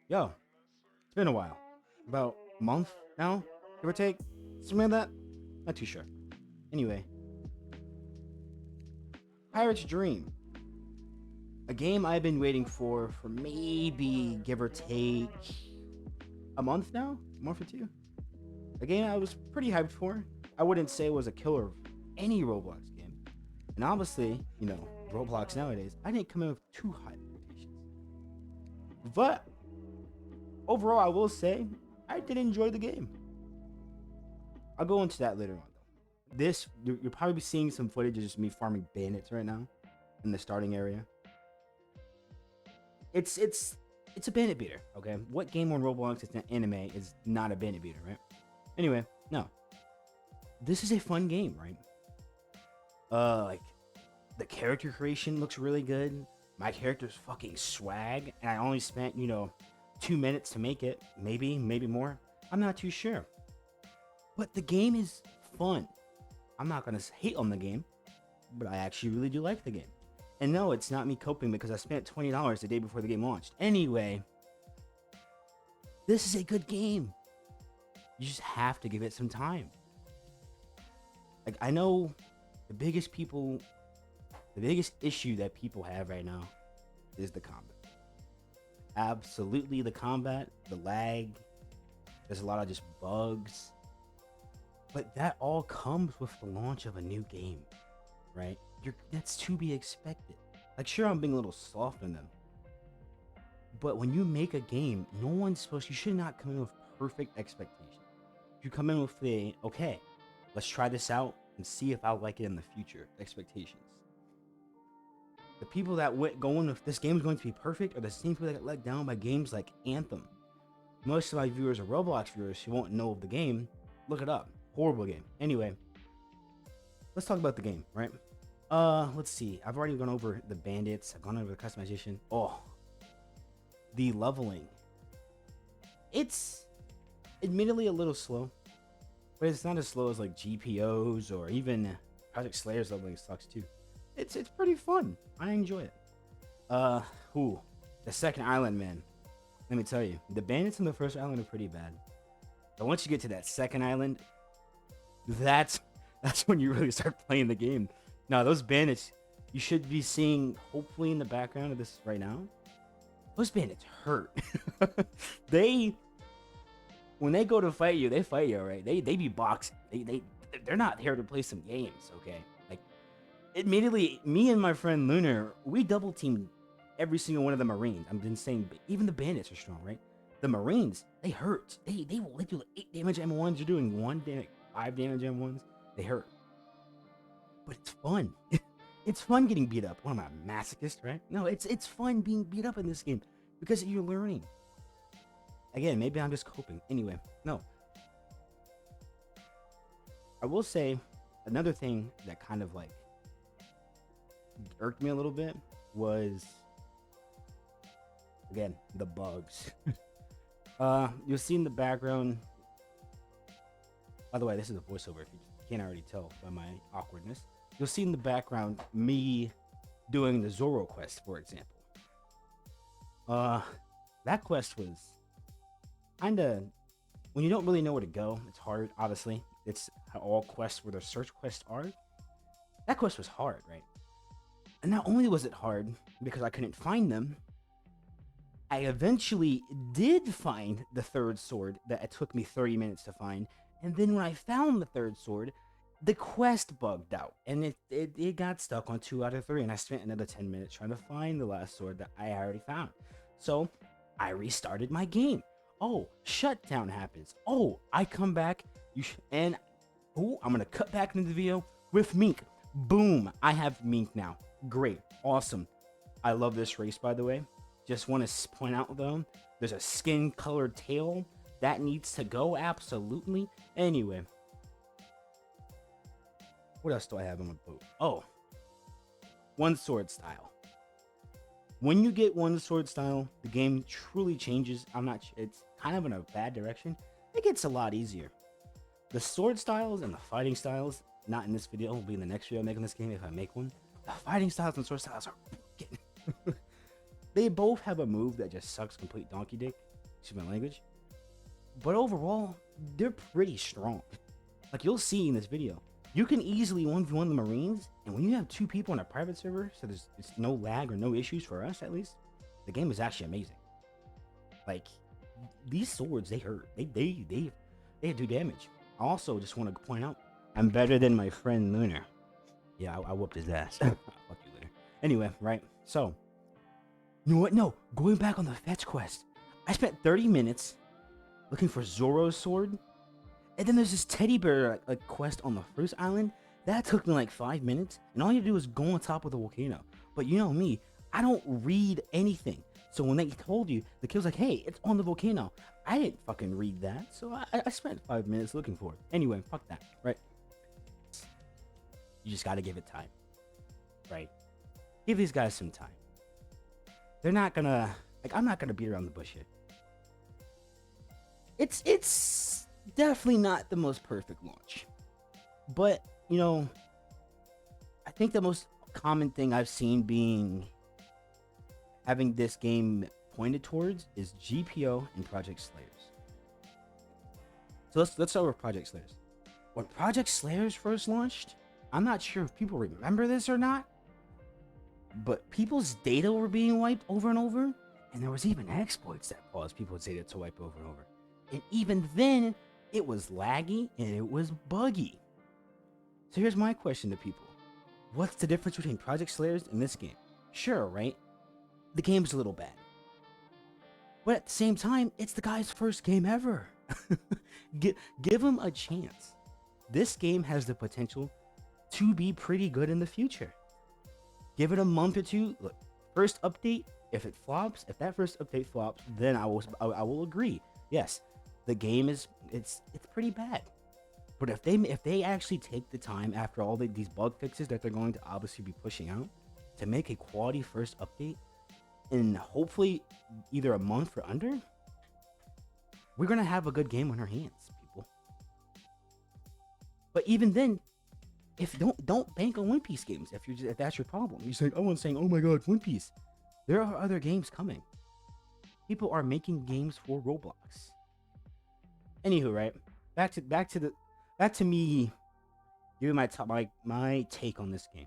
Yo, it's been a while. About a month now, give or take. Something like that. Not too sure. Anyway, Pirate's Dream. A game I've been waiting for maybe give or take a month now? A month or two? A game I was pretty hyped for. I wouldn't say it was a killer of any Roblox game. And obviously, Roblox nowadays, I didn't come in with too high expectations. But overall, I will say I did enjoy the game. I'll go into that later on though. This you'll probably be seeing some footage of just me farming bandits right now in the starting area. It's a bandit beater, okay? What game on Roblox is an anime is not a bandit beater, right? Anyway, no. This is a fun game, right? Like the character creation looks really good. My character's fucking swag, and I only spent, 2 minutes to make it. Maybe more. I'm not too sure. But the game is fun. I'm not gonna hate on the game, but I actually really do like the game. And no, it's not me coping because I spent $20 the day before the game launched. Anyway, this is a good game. You just have to give it some time. Like, I know the biggest issue that people have right now is the combat. Absolutely the combat, the lag. There's a lot of just bugs. But that all comes with the launch of a new game, right? That's to be expected. Like, sure, I'm being a little soft on them. But when you make a game, you should not come in with perfect expectations. You come in with okay, let's try this out and see if I'll like it in the future expectations. The people that went going with this game is going to be perfect are the same people that got let down by games like Anthem. Most of my viewers are Roblox viewers who won't know of the game. Look it up. Horrible game. Anyway, let's talk about the game, right? Let's see. I've already gone over the bandits. I've gone over the customization. Oh, the leveling. It's admittedly a little slow, but it's not as slow as like GPOs or even Project Slayer's leveling sucks too. It's pretty fun. I enjoy it. The second island, man. Let me tell you, the bandits on the first island are pretty bad. But once you get to that second island, that's when you really start playing the game. Now, those bandits, you should be seeing, hopefully in the background of this right now, those bandits hurt. When they go to fight you, they fight you, right? They be boxing. They're not here to play some games, okay? Like, immediately, me and my friend Lunar, we double teamed every single one of the Marines. I'm just saying, even the bandits are strong, right? The Marines, they hurt. They do like 8 damage M1s. You're doing 5 damage M1s. They hurt. But it's fun. It's fun getting beat up. What am I, a masochist, right? No, it's fun being beat up in this game because you're learning. Again, maybe I'm just coping. Anyway, no. I will say another thing that kind of like irked me a little bit was, again, the bugs. You'll see in the background. By the way, this is a voiceover if you can't already tell by my awkwardness. You'll see in the background me doing the Zoro quest, for example. That quest was kinda, when you don't really know where to go, it's hard, obviously. It's how all quests where the search quests are. That quest was hard, right? And not only was it hard because I couldn't find them, I eventually did find the third sword that it took me 30 minutes to find. And then when I found the third sword, the quest bugged out and it got stuck on 2 out of 3. And I spent another 10 minutes trying to find the last sword that I already found. So I restarted my game. Oh, shutdown happens. Oh, I come back. I'm going to cut back into the video with Mink. Boom. I have Mink now. Great. Awesome. I love this race, by the way. Just want to point out, though, there's a skin-colored tail. That needs to go, absolutely. Anyway. What else do I have on my boat? Oh. One sword style. When you get one sword style, the game truly changes. It's kind of in a bad direction. It gets a lot easier. The sword styles and the fighting styles, not in this video, will be in the next video I'm making this game if I make one. The fighting styles and sword styles are broken. They both have a move that just sucks complete donkey dick. excuse my language. But overall, they're pretty strong. Like you'll see in this video, you can easily 1v1 the Marines, and when you have 2 people on a private server, so it's no lag or no issues for us at least, the game is actually amazing. Like these swords, they hurt. They do damage. I also just want to point out, I'm better than my friend Lunar. Yeah, I whooped his ass. Fuck you, Lunar. Anyway, right? So, you know what? No, going back on the fetch quest, I spent 30 minutes looking for Zoro's sword, and then there's this teddy bear like quest on the first island that took me like 5 minutes, and all you do is go on top of the volcano. But you know me, I don't read anything. So when they told you, the kid was like, hey, it's on the volcano. I didn't fucking read that, so I spent 5 minutes looking for it. Anyway, fuck that, right? You just gotta give it time, right? Give these guys some time. They're not gonna, like, I'm not gonna beat around the bush here. It's definitely not the most perfect launch. But, you know, I think the most common thing I've seen being having this game pointed towards is GPO and Project Slayers. So let's start with Project Slayers. When Project Slayers first launched, I'm not sure if people remember this or not, but people's data were being wiped over and over, and there was even exploits that caused people's data to wipe over and over. And even then, it was laggy and it was buggy. So here's my question to people. What's the difference between Project Slayers and this game? Sure, right? The game's a little bad. But at the same time, it's the guy's first game ever. Give him a chance. This game has the potential to be pretty good in the future. Give it a month or two. Look, first update, if that first update flops, then I will agree. Yes, the game it's pretty bad. But if they actually take the time after all these bug fixes that they're going to obviously be pushing out to make a quality first update, in hopefully either a month or under, we're gonna have a good game on our hands, people. But even then, if don't bank on One Piece games if that's your problem. You're saying, oh my god, One Piece. There are other games coming. People are making games for Roblox. Anywho, right? Back to me giving my take on this game.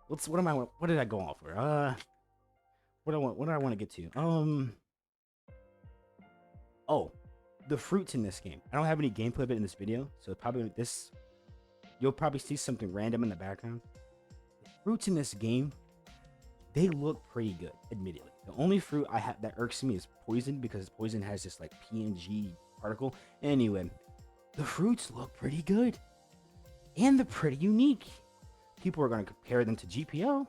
What did I go off for? What do I want to get to? Oh, the fruits in this game. I don't have any gameplay of it in this video, so you'll probably see something random in the background. The fruits in this game, they look pretty good, admittedly. The only fruit I have that irks me is poison, because poison has this like PNG particle. Anyway, the fruits look pretty good, and they're pretty unique. People are going to compare them to GPO,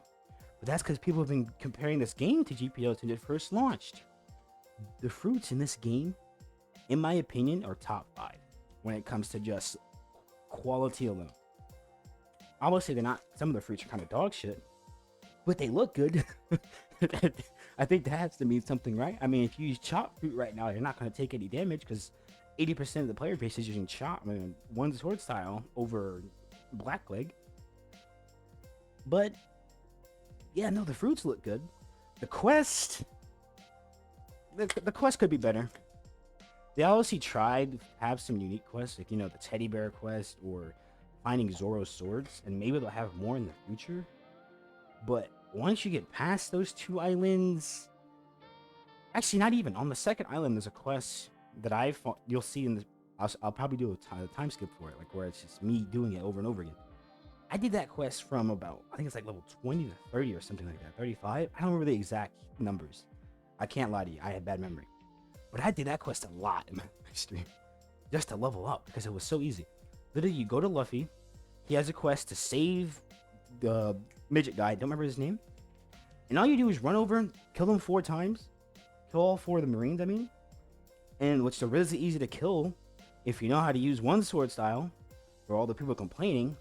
but that's because people have been comparing this game to GPO since it first launched. The fruits in this game, in my opinion, are top 5 when it comes to just quality alone. Obviously, they're not. Some of the fruits are kind of dog shit, but they look good. I think that has to mean something, right? I mean, if you use chop fruit right now, you're not going to take any damage because 80% of the player base is using chop. I mean, one sword style over blackleg. But yeah, no, the fruits look good. The quest, the quest could be better. They obviously tried to have some unique quests, like, you know, the teddy bear quest or finding Zoro's swords, and maybe they'll have more in the future. But once you get past those 2 islands, actually not even, on the second island there's a quest that you'll see in the, I'll probably do a time skip for it, like where it's just me doing it over and over again. I did that quest from about, I think it's like level 20 to 30 or something like that, 35. I don't remember the exact numbers. I can't lie to you, I have bad memory. But I did that quest a lot in my stream, just to level up, because it was so easy. Literally, you go to Luffy, he has a quest to save the midget guy, don't remember his name, and all you do is run over, kill him 4 times, kill all 4 of the Marines, I mean, and which are really easy to kill if you know how to use one sword style, for all the people complaining,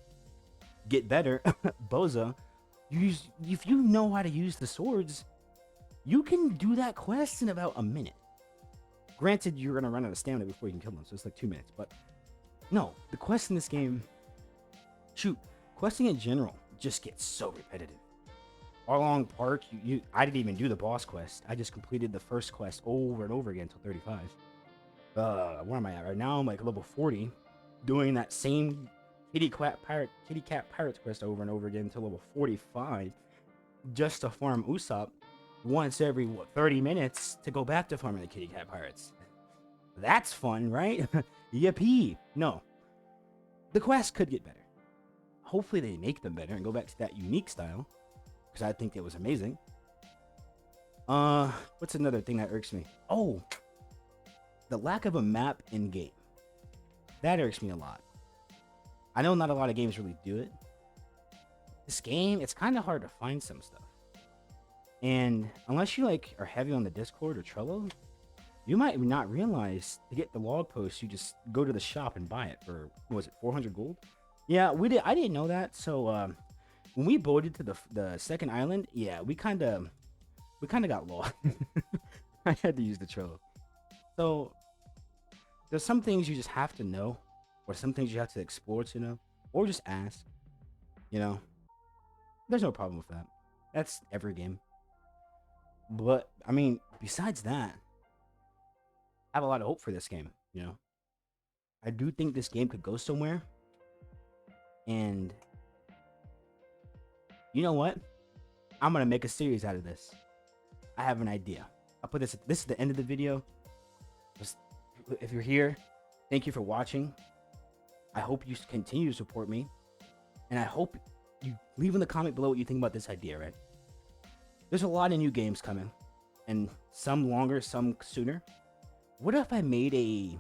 get better, Boza, if you know how to use the swords, you can do that quest in about a minute. Granted, you're gonna run out of stamina before you can kill them, so it's like 2 minutes, but no, the quests in this game, questing in general just gets so repetitive. Arlong Park, I didn't even do the boss quest. I just completed the first quest over and over again until 35. Where am I at right now? I'm like level 40, doing that same kitty cat pirates quest over and over again until level 45, just to farm Usopp once every 30 minutes to go back to farming the kitty cat pirates. That's fun, right? Yippee! No, the quest could get better. Hopefully they make them better and go back to that unique style, because I think it was amazing. What's another thing that irks me? Oh, the lack of a map in game. That irks me a lot. I know not a lot of games really do it. This game, it's kind of hard to find some stuff. And unless you like are heavy on the Discord or Trello, you might not realize to get the log post, you just go to the shop and buy it for, what was it, 400 gold? Yeah, I didn't know that. So when we boated to the second island, yeah, we kind of got lost. I had to use the Trello. So there's some things you just have to know, or some things you have to explore to know, or just ask. You know, there's no problem with that. That's every game. But I mean, besides that, I have a lot of hope for this game. You know, I do think this game could go somewhere. And you know what? I'm gonna make a series out of this. I have an idea. I'll put this is the end of the video. Just, if you're here, thank you for watching. I hope you continue to support me, and I hope you leave in the comment below what you think about this idea. Right? There's a lot of new games coming, and some longer, some sooner. What if I made a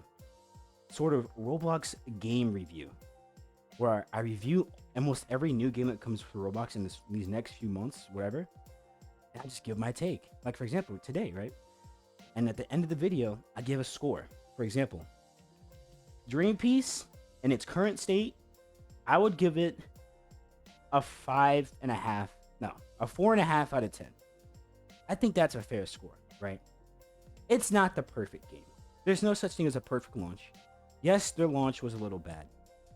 sort of Roblox game review, where I review almost every new game that comes for Roblox in these next few months, whatever, and I just give my take. Like, for example, today, right? And at the end of the video, I give a score. For example, Dream Piece, in its current state, I would give it a 5.5, no, a 4.5 out of 10. I think that's a fair score, right? It's not the perfect game. There's no such thing as a perfect launch. Yes, their launch was a little bad,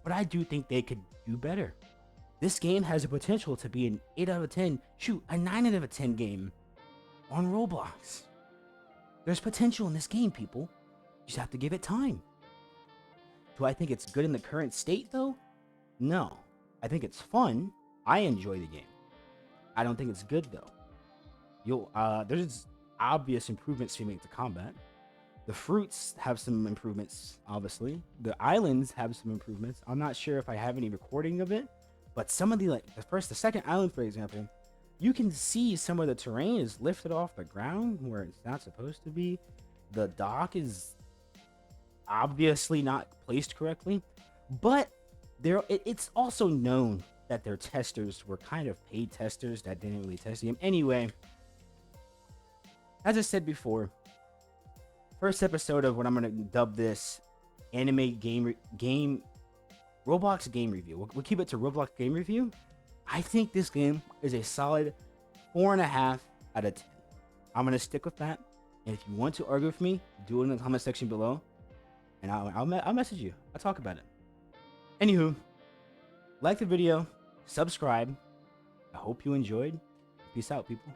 but I do think they could do better. This game has the potential to be an 8 out of 10, shoot, a 9 out of 10 game on Roblox. There's potential in this game, people. You just have to give it time. Do I think it's good in the current state, though? No. I think it's fun. I enjoy the game. I don't think it's good, though. There's obvious improvements to make to combat. The fruits have some improvements, obviously. The islands have some improvements. I'm not sure if I have any recording of it, but some of the, like, the second island, for example, you can see some of the terrain is lifted off the ground where it's not supposed to be. The dock is obviously not placed correctly, but it's also known that their testers were kind of paid testers that didn't really test the game. Anyway, as I said before, first episode of what I'm gonna dub this anime game Roblox game review. We'll keep it to Roblox game review. I think this game is a solid 4.5 out of 10. I'm gonna stick with that. And if you want to argue with me, do it in the comment section below, and I'll message you. I'll talk about it. Anywho, like the video, subscribe. I hope you enjoyed. Peace out, people.